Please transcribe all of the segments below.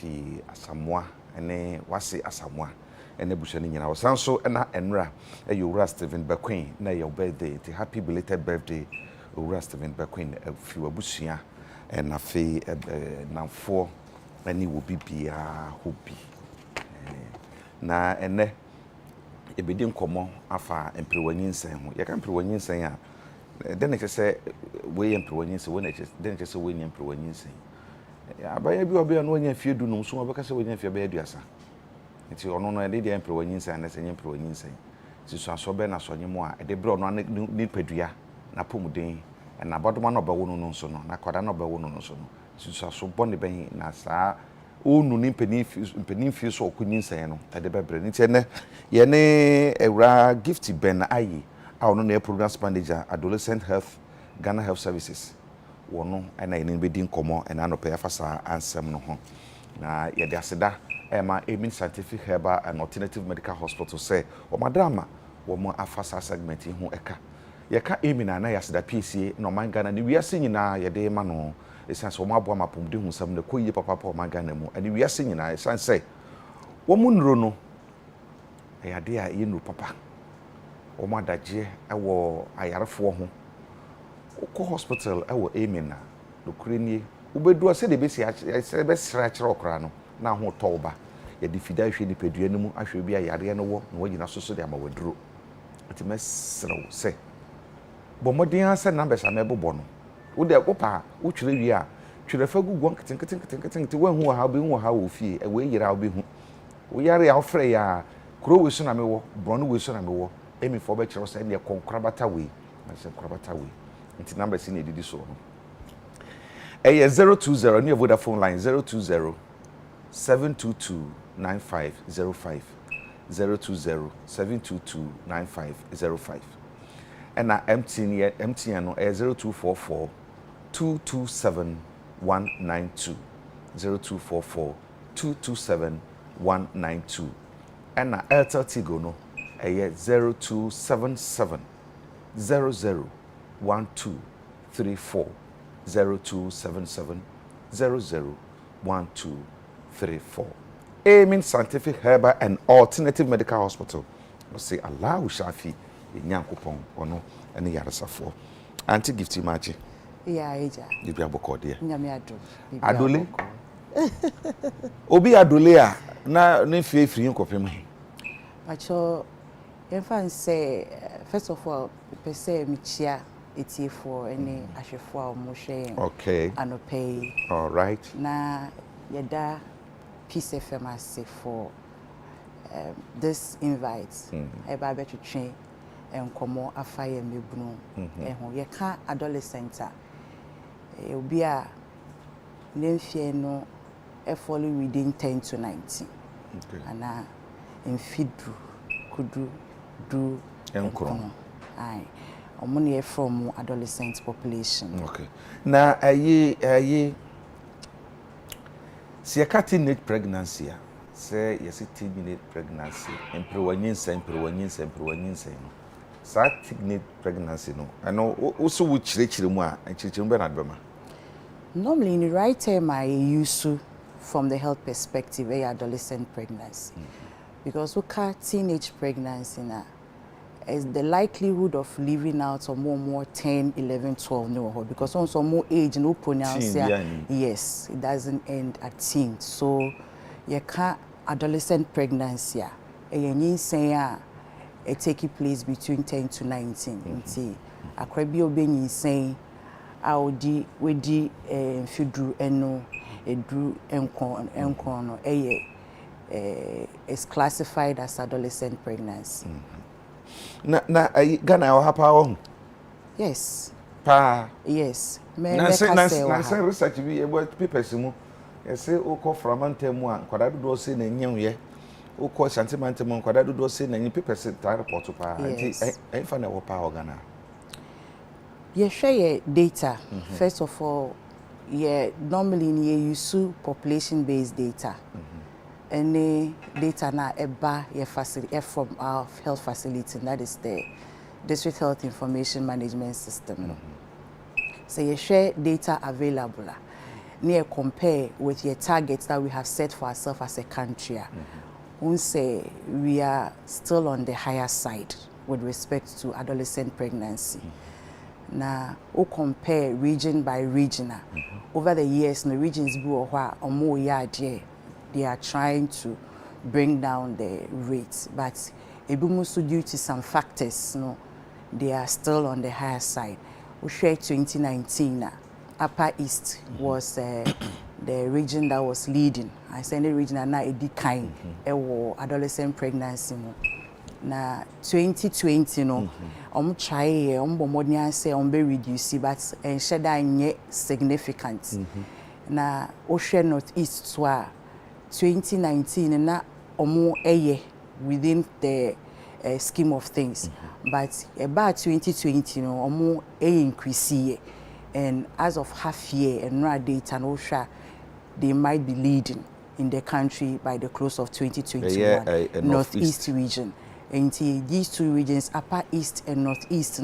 fi Asamoah ene wase Asamoah ene busha ni nyina wasan so na enra ewura Stephen Bequin na your birthday the happy belated birthday ewura Stephen Bequin fi wabusua na fe namfo ani wo bibia hobi na ene ebedi nkomo afa emprewanyinsen ho yeka emprewanyinsen a den ne chese we emprewanyinsen we ne chese den ne chese we ne emprewanyinsen abaya bi obi no nya fie du no so obeka se we nya fie ba aduasa nti ono no ede emprewanyinsen na se nya emprewanyinsen ti so aso be na so nyemo a ede bre ono ni padua na pomuden na bodoma no bewo no so no na kwada no bewo no so no ti so aso bone ben na saa onu ni mpeni fie so okunyinsen no ede bebre nti ene ye ne ewra gift ben ayi a ono na program manager adolescent health Ghana Health Services wono na ene be din komo na no pe afasa ansem no ho na ye de aseda ma Emin Scientific Herbal and Alternative Medical Hospital say o madama wo mo afasa segment hu eka ye ka Emin na ya aseda PCA no man Ghana ni wiase nyina ye de ma no esanse wo mabo amapom de hu sam na koyi papa man Ghana mu ani wiase nyina esanse wo mu nro no ya de a ye nro papa wo madaje ewo ayarefo ho ko hospital ewo Emin na dokreni ubedu ase de besi be sra kire okra no na ho toba ya di fida hwe ni pedua no mu ahwe bi ayare no wo na wagina soso de ama waduro ati mesrew se bo modin ase na be sa me bobo no wo de kopa wo twire wi a twire fa gugu nketenketen ti wanhu ha be hu ha wo fie e we yira wo be hu wo yare a ofre ya kuro we so na me wo bro no we so na me wo emi fo be kire so ne konkrabata we na se konkrabata we nti number si na edidi so no 020 near Vodafone line 020 722 9505 020 722 9505 and na MTN no 0244 227 192 0244 227 192 and na Airtel Tigo no 0277 00 1234 0277 001234. Emin Scientific Herbal and Alternative Medical Hospital. We say Allah Shafi Nyankopon ono ene yaresafo. Anti gift maji. Yeah, eja. Bibi aboko de. Nyame ado. Adole. Obi adole a na ne fie firi nkopem. Acho yemfa say first of all pese michia etiefo ene ahwefo a mo hwe okay anopay all right na yeda Peace FM ase for this invite eba betwetwe enkomo afaye mebunu eho ye ka adolescent a obi a nemfie no e follow within 10 to 19 okay ana enfidu kudu du enkro ai omune from adolescent population. Okay. Na ayi si a teenage pregnancy say yes teenage pregnancy emprewanyinsen sa teenage pregnancy no I know also wo chire mu a chire mu be na adbema. Normally in the right term I use from the health perspective adolescent pregnancy because we call teenage pregnancy na is the likelihood of living out some more 10, 11, 12 no because on some more age no pronounce yes it doesn't end at teen so you can adolescent pregnancy and say it take place between 10 to 19 nti akwabi obenyi say audi we di fidru eno edru enkon no is classified as adolescent pregnancy. Na Ghana wa hapa wo yes pa yes na research bi e papers mu e say ukọ framantemu a kwada do say na nyemye ukọ shantimantemu kwada do say na nyi papers ta report pa anti e fa na wo pa o Ghana ye share data first of all normally you use population based data any data na eba facility from our health facility that is the district health information management system so you share data available near compare with your targets that we have set for ourselves as a country, we say we are still on the higher side with respect to adolescent pregnancy. Now, we compare region by region. Over the years, the regions they are trying to bring down the rates, but due to some factors, they are still on the higher side. We shared 2019. Upper East was the region that was leading. I said the region and now it declined. Adolescent pregnancy. Na 2020 try modern say reduce, but and significant. Na Ocean Northeast 2019 na within the scheme of things, but about 2020 increase. And as of half year and raw data and OSHA, they might be leading in the country by the close of 2021. Northeast region. And these two regions, Upper East and Northeast,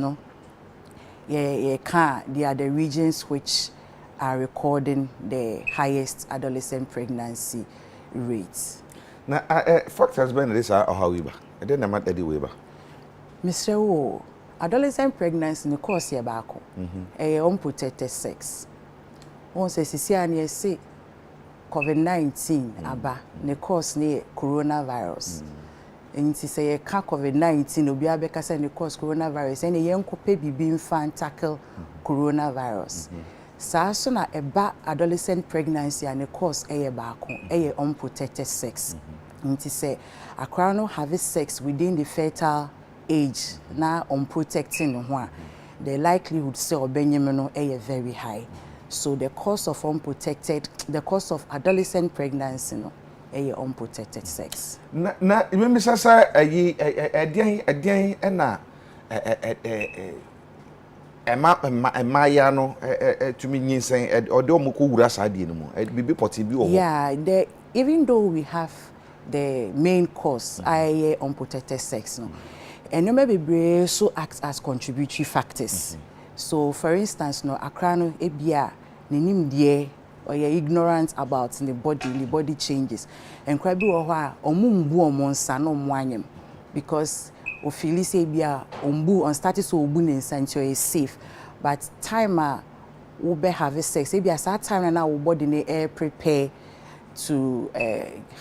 they are the regions which are recording the highest adolescent pregnancy rates. Now, fact has been this how we ba. I didn't know that way ba. Mr. O, adolescent pregnancy in the course here back. Unprotected sex. One says say COVID-19 aba ne cause ne coronavirus. And to say COVID-19 obi abeka say ne cause coronavirus and yenkope bibi mfa tackle coronavirus. So na eba adolescent pregnancy and the cause baako unprotected sex. And to say akra no have sex within the fertile age na unprotecting one, the likelihood say obenyem no very high. So the cause of adolescent pregnancy no unprotected sex. Na remember sasa adian na Maya no to me saying or do muku wura sadie no mu bibi poti bi wo. Yeah, even though we have the main cause unprotected sex no, and no maybe so acts as contributory factors. So for instance no akra no ebia nenim die or you're ignorant about the body changes and cry be wo ha omumbu omonsa no mwanyem because ofili say bia ombu on status so obu ne nsancho is safe, but time we be have sex ebia sa time na wo body ne air prepare to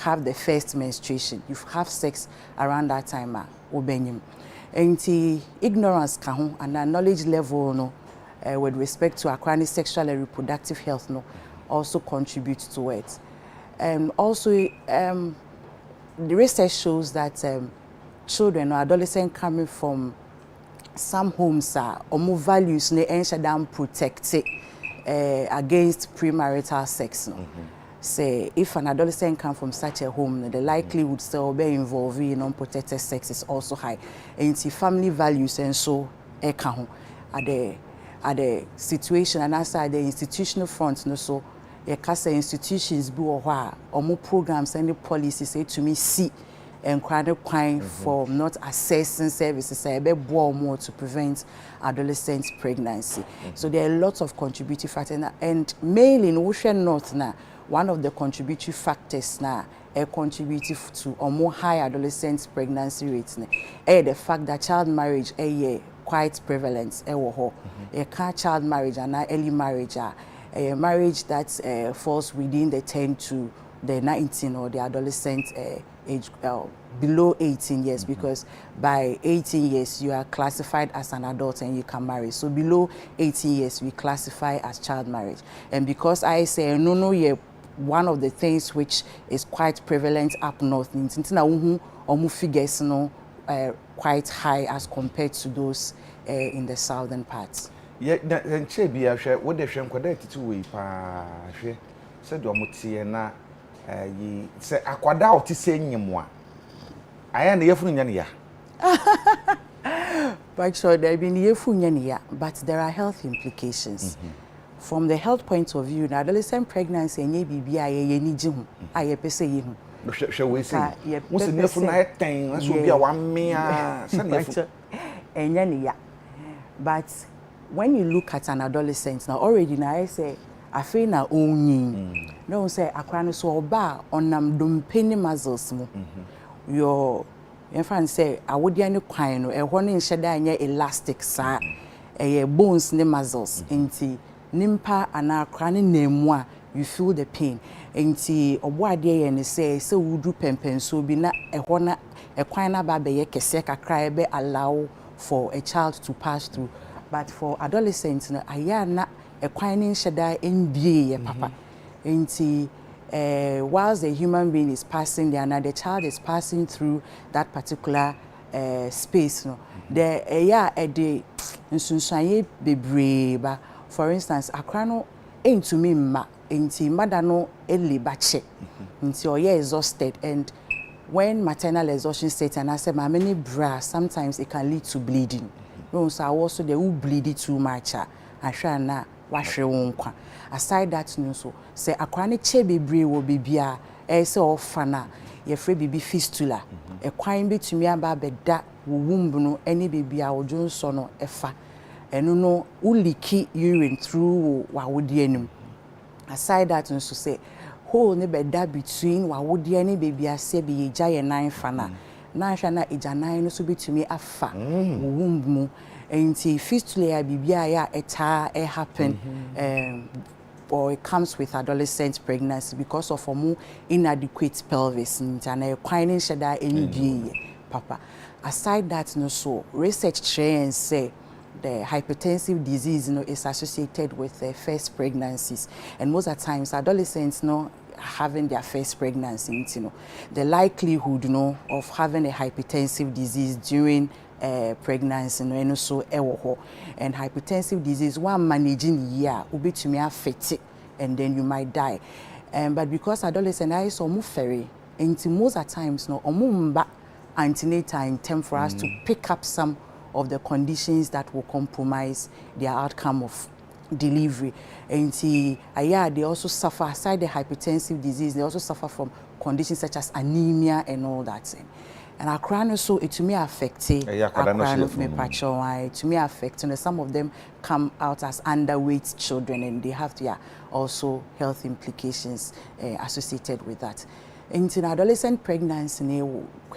have the first menstruation. You have sex around that time obenyim enti ignorance ka ho and knowledge level no with respect to acquiring sexual and reproductive health no also contributes to it. Also the research shows that children or adolescents coming from some homes are more values ne ensure protected against premarital sex no. Say if an adolescent come from such a home, the likelihood still be involved in unprotected sex is also high. And see family values and so at the situation and also at the institutional front no so institutions be or more programs and the policies say to me see and crime for not accessing services more to prevent adolescent pregnancy. So there are lots of contributory factors and mainly in Ocean North now one of the contributory factors now contributive to a more high adolescent pregnancy rates the fact that child marriage quite prevalent child marriage and early marriage a marriage that falls within the 10 to the 19 or the adolescent age below 18 years because by 18 years you are classified as an adult and you can marry. So below 18 years we classify as child marriage. And because I say one of the things which is quite prevalent up north in figures quite high as compared to those in the southern parts. Yeah, then Chebia share what they share quadati way pa share said Domuti na ye say aquada oti senyemwa. I am the Yafunya. But sure there been Yafunya, but there are health implications. From the health point of view, adolescent pregnancy and baby I need you. I pese you. Shall we say? What's the near thing? That's will be a 1 mere and but when you look at an adolescent now already now I say afei na onyin no say akra no so oba onam dompe ni muscles mu your in fact say awodi ani kwan no ehɔ no nhye da anya elastic sa bones ne muscles enti nimpa ana akra ne nemu a you feel the pain enti obo ade ye ne say wudu pempenso bi na ehɔ na ekwan na ba be ye kese kakra be allow for a child to pass through but for adolescents no aya na ekwan ne nhye da mbie ye papa enti whilst the human being is passing there and the child is passing through that particular space no the the nsunsuanye bebreba for instance akra no entumi mma enti mother no elibache enti oye exhausted and when maternal exhaustion sets and I say many bra sometimes it can lead to bleeding no so also they will bleed too much ahwa na wahwe won kwa aside that no so say akra ne che bebre wo bibia say ofana ye free bibi fistula ekwan betumi aba beda wo womb no ene bibia odwonso no efa eno no uliki urine through wawodi anim aside that no so say hole ne beda between wawodi ani bibia se bi yeja ye nan fana na hwa na eja nan no so betumi afa wo womb mu enti fistula ya bibia ya eta happen or it comes with adolescent pregnancy because of inadequate pelvis and a quine shada NBA papa aside that no so research trains say the hypertensive disease is associated with first pregnancies and most of the times adolescents having their first pregnancy the likelihood of having a hypertensive disease during pregnancy and also and hypertensive disease one managing year ubitumi affect and then you might die but because adolescent is almost ferry and most of times omumba antenatal in time for us to pick up some of the conditions that will compromise their outcome of delivery and they also suffer aside the hypertensive disease they also suffer from conditions such as anemia and all that and akra no so it may affect it may affect some of them come out as underweight children and they have also health implications associated with that. In adolescent pregnancy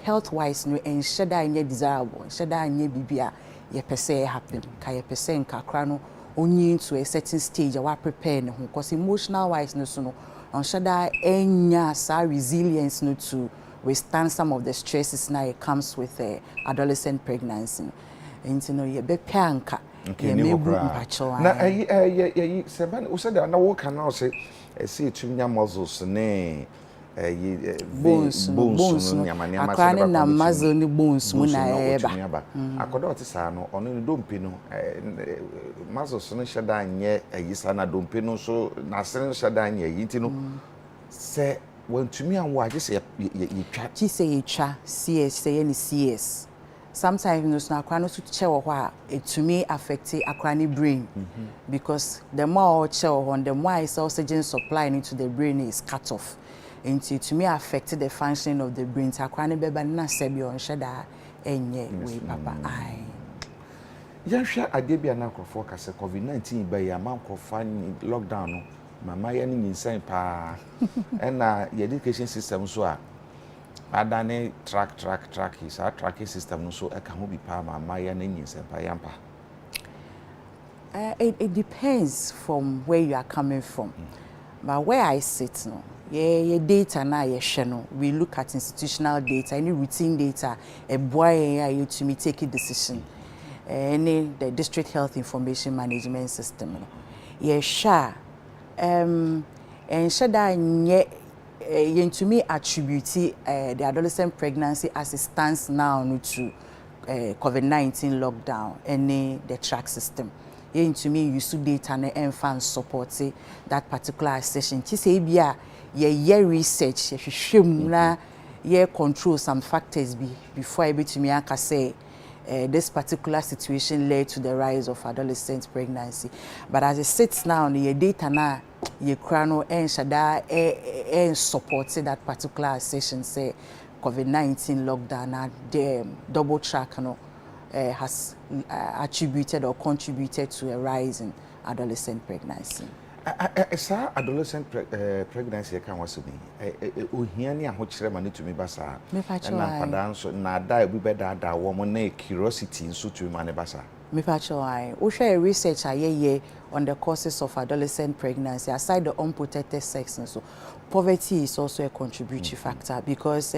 health wise ensure that any desirable ensure that any bibia ye pese happen ka ye pese nkakra no only to a certain stage wa prepare ne ho because emotional wise no so no ensure that enya sa resilience no to withstand some of the stresses now it comes with adolescent pregnancy. And you be panka. Na seven we said na work now say see tumnya muscles ne bones akra na muscle ni bones mu na eba akoda otisa no ono ni dompe no muscles no sheda anye ayisa na dompe no so na sere sheda anye yiti no se when to me and why just you try she say you try CS say any CS sometimes no akra no to che wo ho it to me affect akra ni brain because the more che wo the more is oxygen supply into the brain is cut off and to me affect the functioning of the brain akra ni beba na sebi on sheda enye we papa ai ya hwa ade bia na akrofo ka se covid-19 ba ya man kofa lockdown no mama ya ni nsan pa na education system so a adane track is a tracking system so e ka ho bi pa mama ya na nsan pa yampa it depends from where you are coming from but where I sit no your data na ye hwe no we look at institutional data any routine data e boy you to me take a decision any the district health information management system no ye sha and shada nye to me attribute the adolescent pregnancy as it stands now to COVID-19 lockdown and the track system to me use data and fan support that particular session to say bia ye research ye control some factors before able to me aka say this particular situation led to the rise of adolescent pregnancy. But as it sits now, the data now, ye crano and shada and supported that particular session say COVID-19 lockdown and the double track has attributed or contributed to a rise in adolescent pregnancy. Esa adolescent pregnancy can was me. Ohiani and which remani to me basa. And na so na da bi beda da woman na curiosity nso to me basa. Me pacho I. We share research aye on the causes of adolescent pregnancy. Aside the unprotected sex, so poverty is also a contributory factor because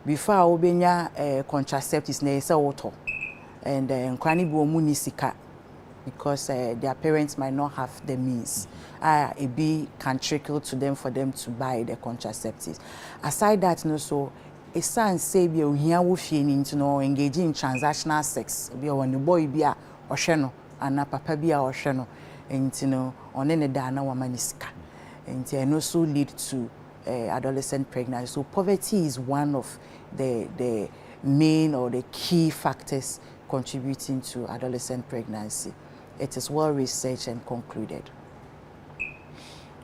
before obenya contraceptives na ese auto and nkwani bi omu ni sika because their parents might not have the means. It can trickle to them for them to buy the contraceptives. Aside that, no, so a son say be here into no engaging in transactional sex. Be when the boy be a osheno and a papa be a osheno, and you know on any dana wamaniska, and also lead to adolescent pregnancy. So poverty is one of the main or the key factors contributing to adolescent pregnancy. It is well researched and concluded.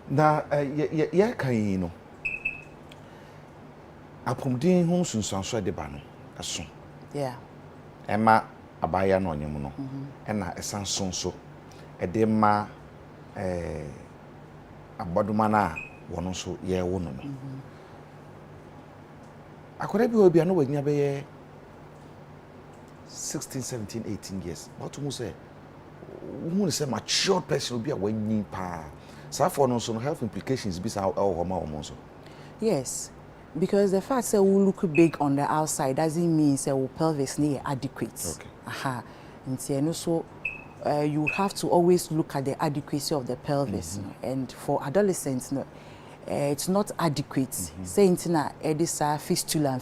Na ya kan yi no apomdin ho sunsanso de ba no aso. Yeah. Ema abaya no onyem no. Na esanso so de ma abaduma na wono so ye wo no no. Akora bi obi ano wanya be 16, 17, 18 years. What mu say who say mature person will be a winning pa. So for no so health implications be how also. Yes, because the fact that we look big on the outside doesn't mean that our pelvis is adequate. Okay. Aha. And so you have to always look at the adequacy of the pelvis. And for adolescents, it's not adequate. Saying that this fistula and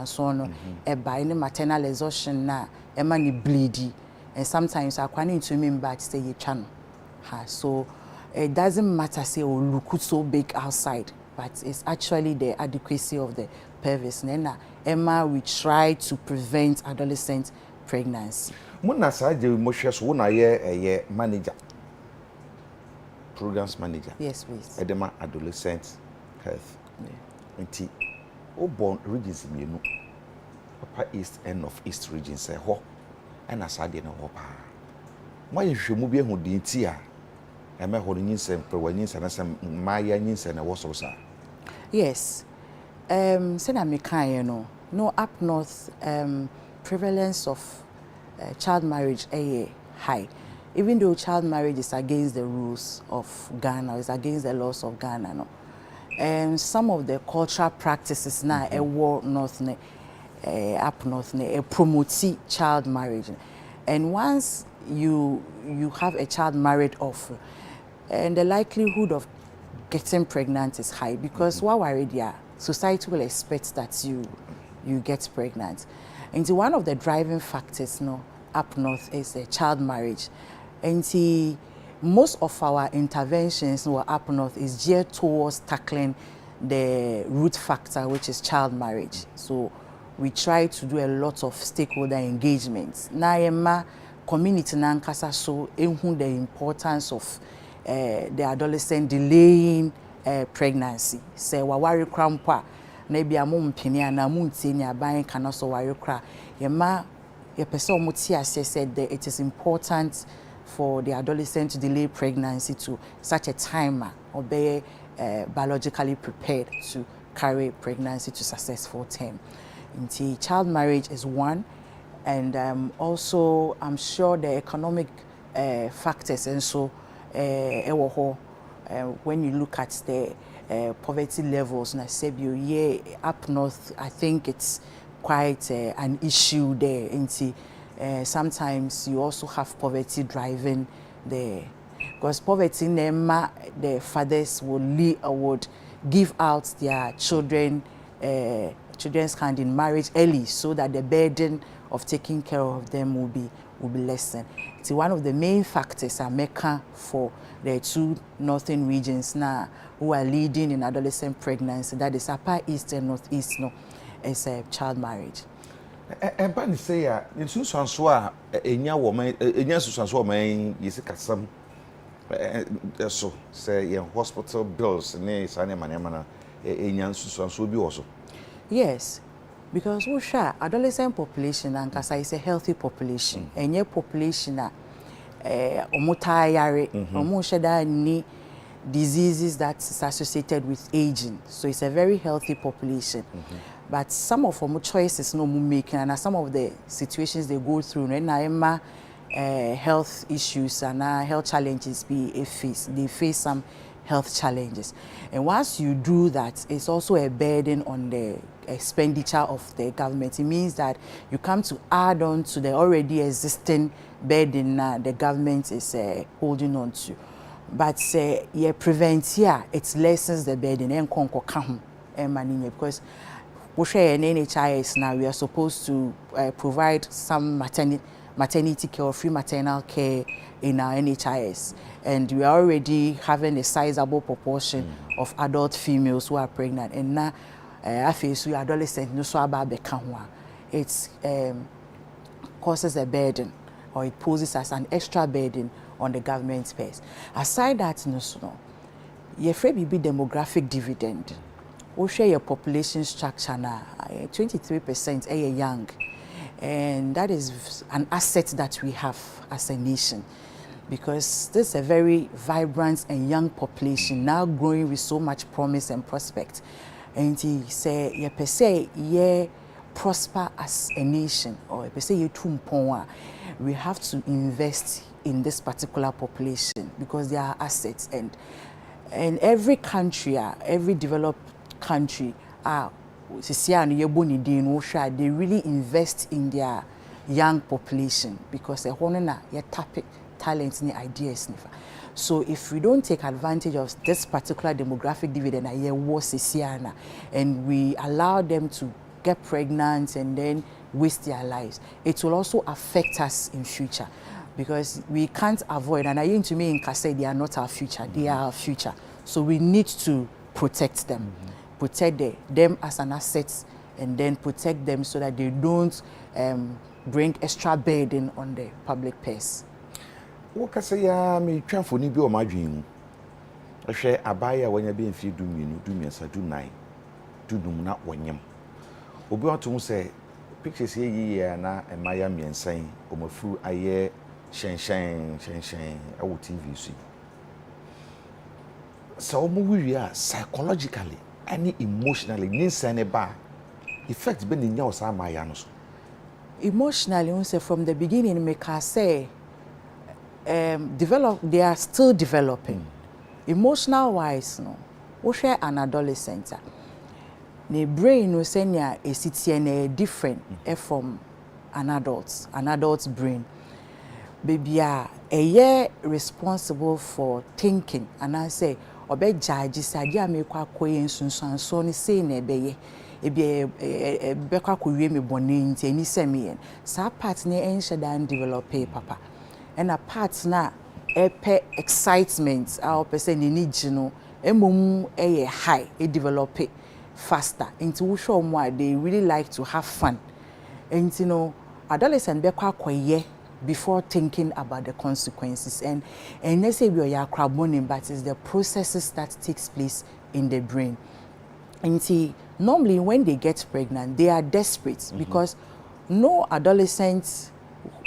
so on, by maternal exhaustion na, ni bleedy. And sometimes I can't to remember to say you channel. So it doesn't matter say oh look so big outside, but it's actually the adequacy of the pelvis. Nena Emma we try to prevent adolescent pregnancy. Muna saje mo hwe so na ye manager. Programs manager. Yes, please. Edema adolescent health. Yeah. Nti o born regions mienu. Upper East and North East regions say ho. And asade na ho pa. Mo ye hwehwemu bi ehu di nti a eme ho nyinsem prewanyinsa na sem maya nyinsa na wo so sa. Yes. Say na me kan no up north prevalence of child marriage high. Even though child marriage is against the rules of Ghana, it's against the laws of Ghana, no. And some of the cultural practices now war north up north promote child marriage. And once you have a child married off, and the likelihood of getting pregnant is high because while already society will expect that you get pregnant. And one of the driving factors up north is child marriage. And most of our interventions up north is geared towards tackling the root factor, which is child marriage. So we try to do a lot of stakeholder engagements. Na community nankasa so the importance of the adolescent delaying pregnancy. Say wawari krampa na bia mo mpini na mo ntie ni aban kana so wari kra. Ye pese omuti said that it is important for the adolescent to delay pregnancy to such a time or be biologically prepared to carry pregnancy to successful term. Child marriage is one, and also I'm sure the economic factors and so when you look at the poverty levels na up north, I think it's quite an issue there. Sometimes you also have poverty driving there, because poverty the fathers would give out their children's hand in marriage early so that the burden of taking care of them will be lessened. It's one of the main factors for the two northern regions now who are leading in adolescent pregnancy, that is Upper East and Northeast, is child marriage. Everybody say in Susanso enya Susanso man yesi kasam so say hospital bills ne sane manema na enya Susanso bi also. Yes, because we share adolescent population and kasa is a healthy population. Enye population na omutayare omu sheda ni diseases that's associated with aging. So it's a very healthy population. But some of them choices no making, and some of the situations they go through, and health issues and health challenges they face some health challenges. And once you do that, it's also a burden on the expenditure of the government. It means that you come to add on to the already existing burden the government is holding on to. But prevent here, it lessens the burden and because we share an NHIS now, we are supposed to provide some maternity care or free maternal care in our NHIS. And we are already having a sizable proportion of adult females who are pregnant. And now, I feel so adolescent, no so about it causes a burden, or it poses as an extra burden on the government's purse. Aside that, you afraid be demographic dividend. We share your population structure now, 23% are young. And that is an asset that we have as a nation, because this is a very vibrant and young population now growing with so much promise and prospect. And he say, "Ye per se, ye prosper as a nation, or per se ye tumpoa, we have to invest in this particular population because they are assets." And every country, every developed country, they really invest in their young population because they tap talents and ideas. So if we don't take advantage of this particular demographic dividend and we allow them to get pregnant and then waste their lives, it will also affect us in future, because we can't avoid, and I think to me in Kasai, they are not our future, they are our future. So we need to protect them. Protect them as an asset, and then protect them so that they don't bring extra burden on the public purse. What can say? Me try for ni bi o ma dwen. I share abaya when you be in feed do me sa do nine, do na wonyam. Obi want to say pictures here na e maya miensan o mafuru aye shen I will TV see. So we are psychologically and emotionally ninsan ba effect be ni nya o sa maya no so. Emotionally, we say from the beginning, make us say they are still developing. Emotional wise, we share an adolescent. The brain we say is different from an adult's brain. Baby a year responsible for thinking, and I say obe judge sadia me kwa koye nsunsuanso ni say na ebeye ebi bekwa kowie me bone nti eni seme sa part na enhye dan develop papa, and a part na epe excitement our person ni gino emom high develop faster into wo show more they really like to have fun, and adolescent bekwa koye before thinking about the consequences, and let's say we are craboning, but it's the processes that takes place in the brain. And see, normally when they get pregnant, they are desperate because no adolescents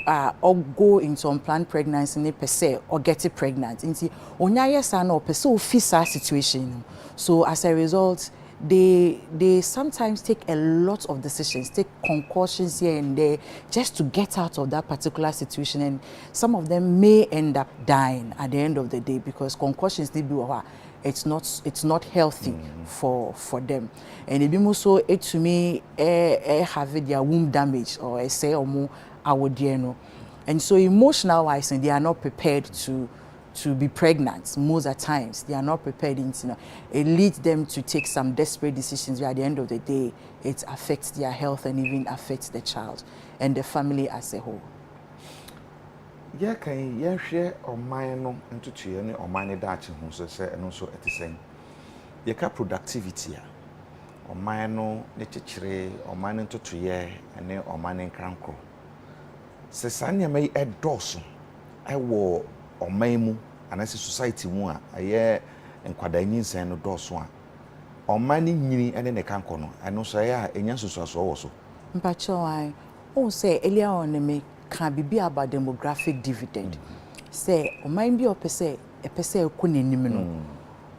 or go into unplanned pregnancy per se or get pregnant. And see, onya son or per se face our situation. So as a result, they sometimes take a lot of decisions, take concoctions here and there just to get out of that particular situation, and some of them may end up dying at the end of the day because concoctions it's not healthy for them. And it also to me have their womb damage or say or more and so emotional wise they are not prepared to be pregnant most of the times. They are not prepared. It leads them to take some desperate decisions where at the end of the day it affects their health and even affects the child and the family as a whole. Yeah, can you share on my no into to or mine that who say and also at the same. You can productivity or mine no nature or mine into 2 year and then or mine crankle. Sesania may add dorsum. I wore or maimu and as a society one a year and quadrines and dorsum. Or mining yini and then a cancono. I know say a yansus also. Mpacho I say earlier on me can be about demographic dividend. Say or mind be a per se kunimino.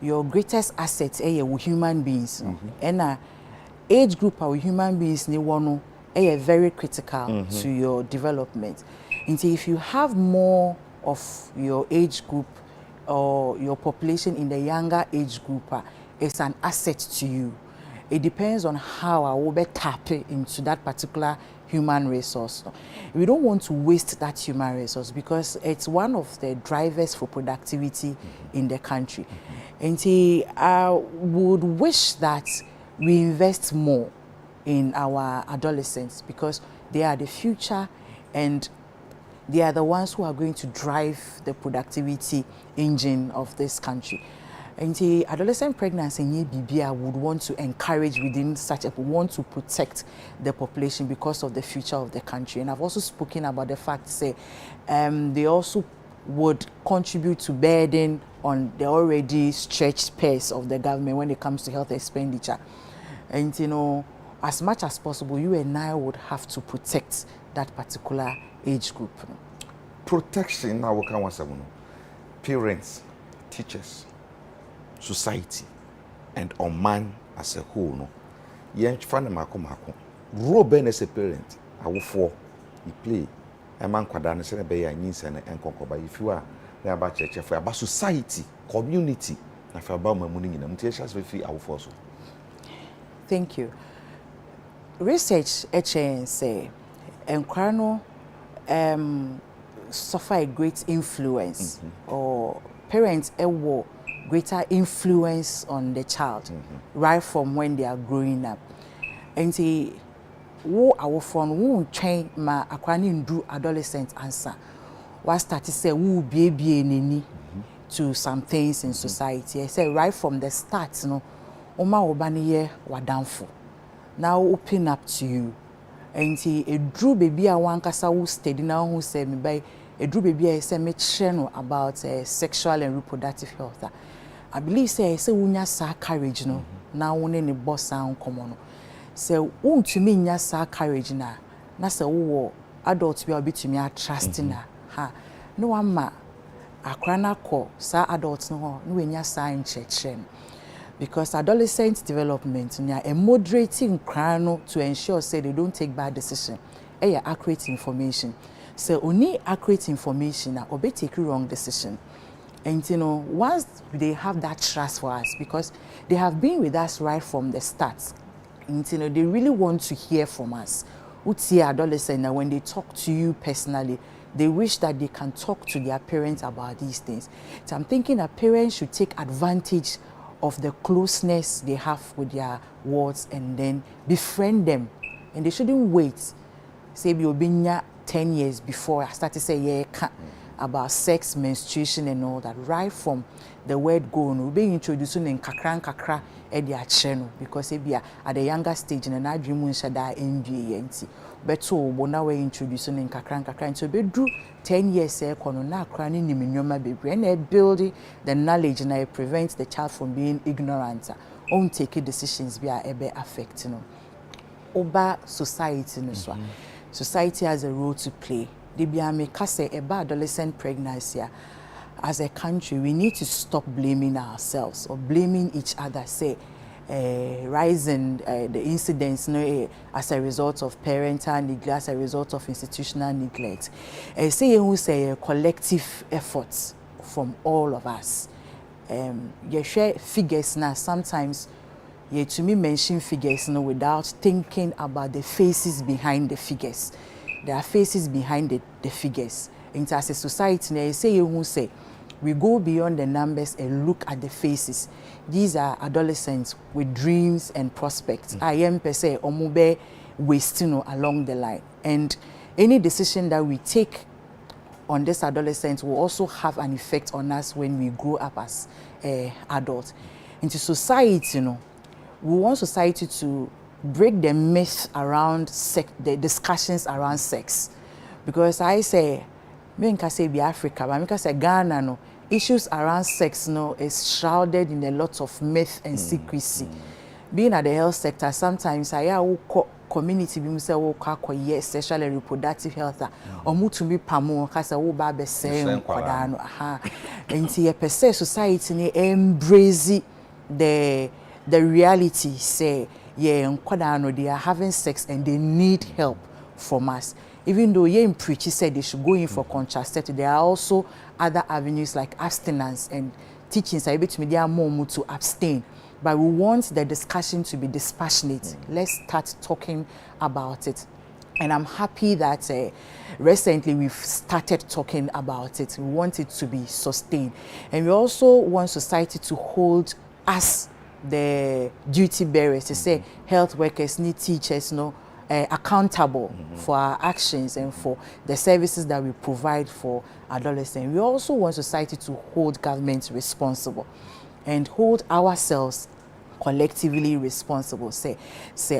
your greatest asset with human beings. And age group with human beings ni one very critical to your development. And so if you have more of your age group or your population in the younger age group, it's an asset to you. It depends on how I will be tap into that particular human resource. We don't want to waste that human resource because it's one of the drivers for productivity in the country. And I would wish that we invest more in our adolescents because they are the future and they are the ones who are going to drive the productivity engine of this country. And the adolescent pregnancy in BBA would want to encourage within such a want to protect the population because of the future of the country. And I've also spoken about the fact say they also would contribute to burden on the already stretched purse of the government when it comes to health expenditure. And you know, as much as possible, you and I would have to protect that particular age group. Protection now we can want parents, teachers, society, and on man as a whole. No, yen find mako. Role ben as a parent, I will for you play. A man kwada ne se be ya nyinsa na enkonkoba. If you are na about church for about society, community, na for about mamuni nyina. Mutiashas we fi awofo so. Thank you. Research say enkwano suffer a great influence or parents greater influence on the child right from when they are growing up. And see wo our phone won train ma akwani ndu adolescent answer. What start to say wo baby nini to some things in society. I say right from the start, no, oma obaniye wadamfo. Now open up to you. And see a drew baby a one kasa who steady now who say me by a drew baby I say me channel about sexual and reproductive health. I believe say unya sa courage no now one any boss sound common. Say won't to me nya sa courage na say wo adults be to me trusting ha no one ma akrana ko sa adults no nya sa in church. Because adolescent development a moderating crano to ensure say they don't take bad decision. Accurate information. So only accurate information or be take wrong decision. And you know, once they have that trust for us, because they have been with us right from the start, and you know, they really want to hear from us. Uti adolescent when they talk to you personally, they wish that they can talk to their parents about these things. So I'm thinking that parents should take advantage of the closeness they have with their wards and then befriend them. And they shouldn't wait. Say you've been 10 years before I started to say about sex, menstruation and all that. Right from the word go, we'll be introducing in kakra at their channel because if you are at the younger stage and I dream when should I NBA but so now we're introducing in kakra and so be do 10 years na crying in minima baby and they build the knowledge and it prevents the child from being ignorant on taking decisions be affecting over society no so society has a role to play. They be make say about adolescent pregnancy as a country we need to stop blaming ourselves or blaming each other say rising the incidents as a result of parental neglect, as a result of institutional neglect. Say you say a collective effort from all of us. You share figures now. Sometimes you to me mention figures without thinking about the faces behind the figures. There are faces behind the figures. And as a society, you say you say we go beyond the numbers and look at the faces. These are adolescents with dreams and prospects. I am per se omube wasting along the line. And any decision that we take on this adolescent will also have an effect on us when we grow up as adults. Into society, we want society to break the myth around the discussions around sex. Because I say, me can say be Africa, but me can say Ghana issues around sex is shrouded in a lot of myth and secrecy. Being at the health sector, sometimes I community be say yes sexual and reproductive health or to be pamo kasa wo ba be say nti ye per se society ni embrace the reality say yeah nkwadaa no they are having sex and they need help from us. Even though yeah preach said they should go in for contraceptive, there are also other avenues like abstinence and teachings are able to media more to abstain. But we want the discussion to be dispassionate. Let's start talking about it. And I'm happy that recently we've started talking about it. We want it to be sustained. And we also want society to hold us, the duty bearers, to say health workers need teachers, accountable for our actions and for the services that we provide for adolescents. We also want society to hold government responsible and hold ourselves collectively responsible. Say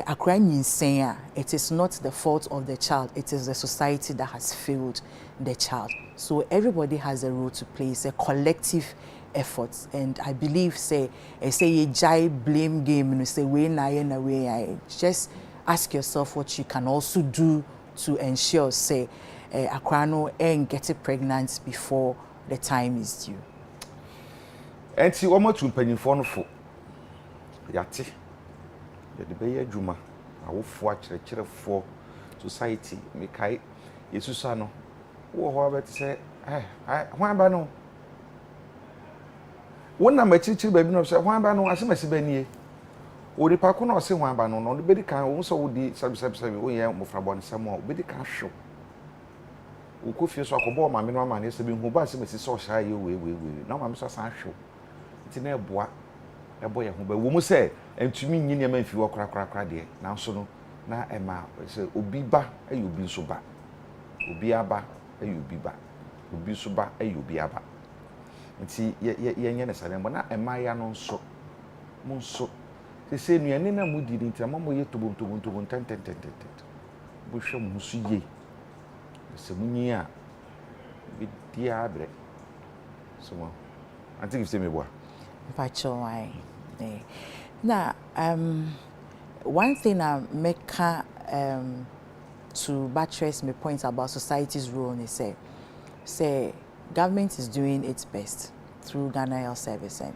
akra nyinsɛn, it is not the fault of the child, it is the society that has failed the child. So everybody has a role to play. It's a collective effort, and I believe say a jai blame game, you say we na way. Just ask yourself what you can also do to ensure say akra no ain't getting pregnant before the time is due. And see, almost to mpanyinfo no fo yate yɛde bɛyɛ adwuma awofo akyerɛkyerɛfo society mekai yesusa no wo ho abɛte sɛ hwan ba no wona makyirikyiri baabi no sɛ hwan ba no asemasi banie odi pa ko na ɔse hwan ba no no bedi kan wo so wodi sabi wo yɛ mofrabɔ nsɛm a bedi kan hwo wo kofie so akɔbɔ ma me no ama ne sɛ bi hu ba asemasi sɛ ɔhya yɛ we na ma me so san hwo nti na ɛboa ɛbɔ yɛ ho ba wo mu sɛ entumi nyi ne ma mfi wɔ krakrakra de na so no na ɛma sɛ obi ba ɛyɛ obi nso ba obi aba ɛyɛ obi ba obi nso ba ɛyɛ obi aba nti yɛnyɛ ne sare mbɔ na ɛma ya no nso mo nso sɛ nuane na mo di nti ama mo yɛ tobontobontobon tentententent bo hwɛ mo so ye sɛ mo nyi a bi dia abre so mo anti give say me boa Pacho why now one thing I make to buttress my point about society's role is say government is doing its best through Ghana Health Service, and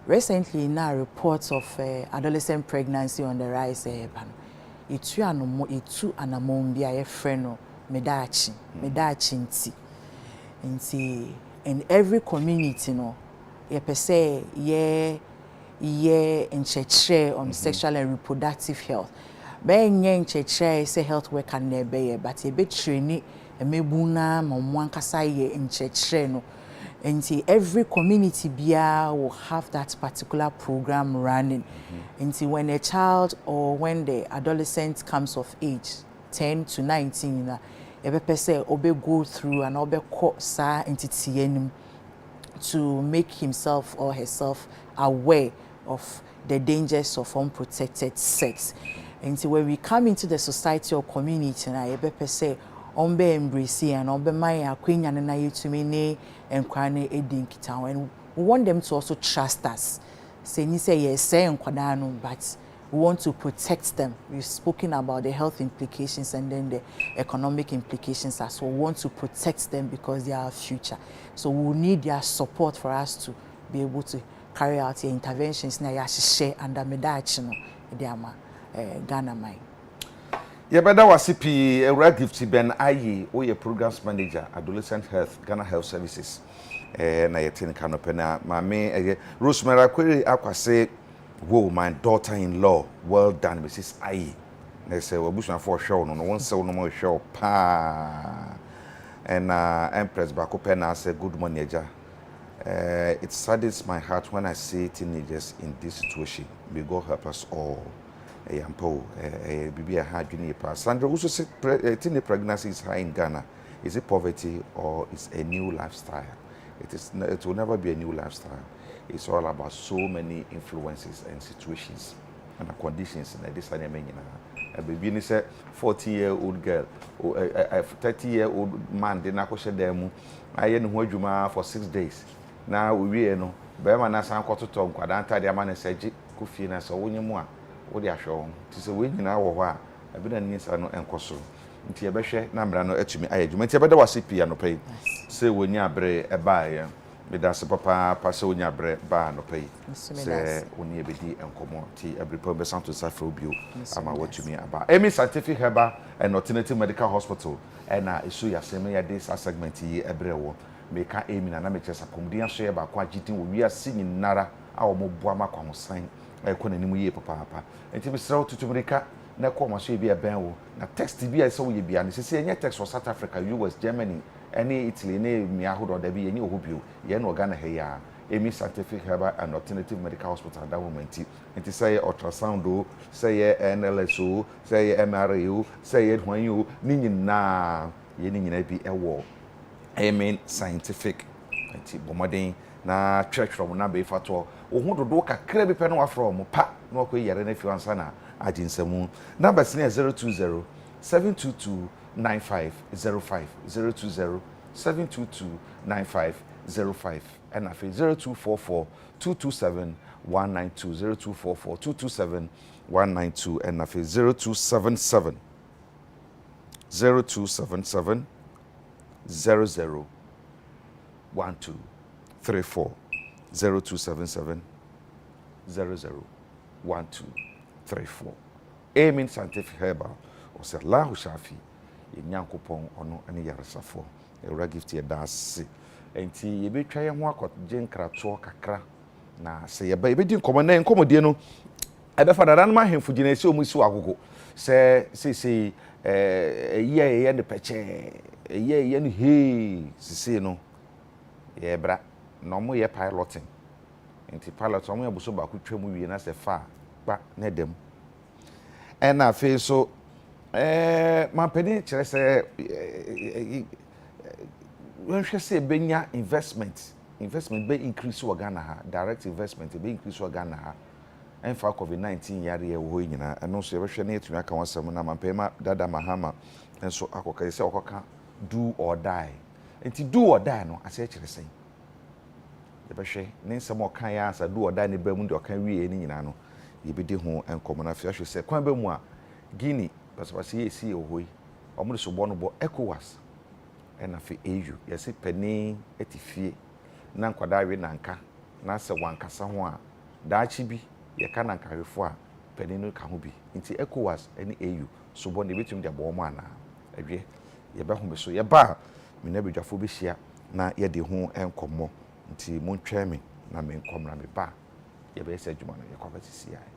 recently now reports of adolescent pregnancy on the rise. Itu anamon bi a friend medachi nti in every community ye per se ye nkyekere on sexual and reproductive health. Be nye nkyekere say health worker na be but ye be train emebuna mo ankasa ye nkyekere no. And every community bia will have that particular program running. And when a child or when the adolescent comes of age, 10 to 19, every person obe go through and obe sa entity to make himself or herself aware of the dangers of unprotected sex. And when we come into the society or community, na every person ombe embrace and ombe maya kwenya na yetumi ne enkwa ne edinkita, and we want them to also trust us. Say ni say yes say enkwa no, but we want to protect them. We've spoken about the health implications and then the economic implications as well. We want to protect them because they are our future. So we need their support for us to be able to carry out the interventions na ya share under medachi no ediama Ghana mine. Yeah, but that was CP Gift Ben Aye, or programs manager, adolescent health, Ghana Health Services. Na yetin kanopena, mame Rosemary Aquari Aqua say, whoa, my daughter-in-law, well done, Mrs. Aye. They say, well, Bushman for show, no one so no more show, pa. And Empress Bakopena say, good morning, ja. It saddens my heart when I see teenagers in this situation. May God help us all. Bibi hard junior pass. Sandra also said teen pregnancy is high in Ghana. Is it poverty or is a new lifestyle? It will never be a new lifestyle. It's all about so many influences and situations and conditions in this a baby is a 40-year-old girl, a 30-year-old man did not question them. I didn't juma for 6 days. Now we know Berman as Uncle to Tom, Quadanta, the man said, Kufina, so when you want. What they are showing. Tis a win in our war. I been needs and coso. Until your best number no etchme. I do. But there was CP and pay. Say when you are a buyer. me da se papa pa se onya bre ba no pay se Mr. oni ebedi enkomo ti every be santo safro bio ama Mr. watumi aba Emi Scientific Herbal and Alternative Medical Hospital na esu yasem ya this segment yi ebre wo me ka Emi na me chesa komudi aso ye ba kwa gitin wo wiase nyinara a wo boa makwa hosan ko nanim yi papa enti be sraw tutumrika na ko ma so e bi eben wo na text bi a se wo ye bia ne sese enye text for South Africa, US, Germany, any Italy, any miahodo da bi enye ohubio ye no Ghana he ya Emi Scientific Herbal and Alternative Medical Hospital that moment enti say ultrasound o say NLS o say MRI o say hwan o ni nyina ye ni nyina bi ewo Emi Scientific enti bomoden na church from na be fato wo ho dodo kakra bi pe no afro mo pa na ko yere na fi ansa na aginsemu number is 020 722 9505 020 722 9505 and afi 0244 227 192 0244 227 192 and afi 0277 0277 00 1234 0277 00 1234 Emi Scientific Herbal or Salahu Shafi Yankopon ono ane yaresafo ewra gift ye dase enti ye betwa ye ho akɔgye nkrato kakra na se ye ba ye bedi nkomo na nkomodie no ebe fa dada no ahemfo gina esi omusi agogo se ye ne peche ye ne he sisi no ye bra no mo ye piloting enti pilot omo ye buso ba ku twam wie na se fa ba na dem ena fe so mampeni kire se when she say benya investment be increase wo Ghana ha direct investment be increase wo Ghana ha enfa COVID-19 yare ye wo nyina eno so ye behwe na etumi aka wasam na mampema dada mahama enso akoka se okoka do or die enti do or die no ase kire sen ye behwe ne nsem okan ya asa do or die ne ba mu de okan wie ni nyina no ye bedi ho enkomo na fi ahwe se kwan ba mu a Guinea pasipasi esi ohoi omo so bo no bo ECOWAS ena fe AU yesi pani etifie na nkwada we nanka na se wankasa ho a daachi bi ye ka nanka hwefo a pani no ka ho bi nti ECOWAS ene AU so bo ne betum de bo mo ana adwe ye ba ho be so ye ba me na bedwafo be hia na ye de ho enkomo nti montwa me na me nkomra me ba ye be se adwuma no ye kwa batisi ai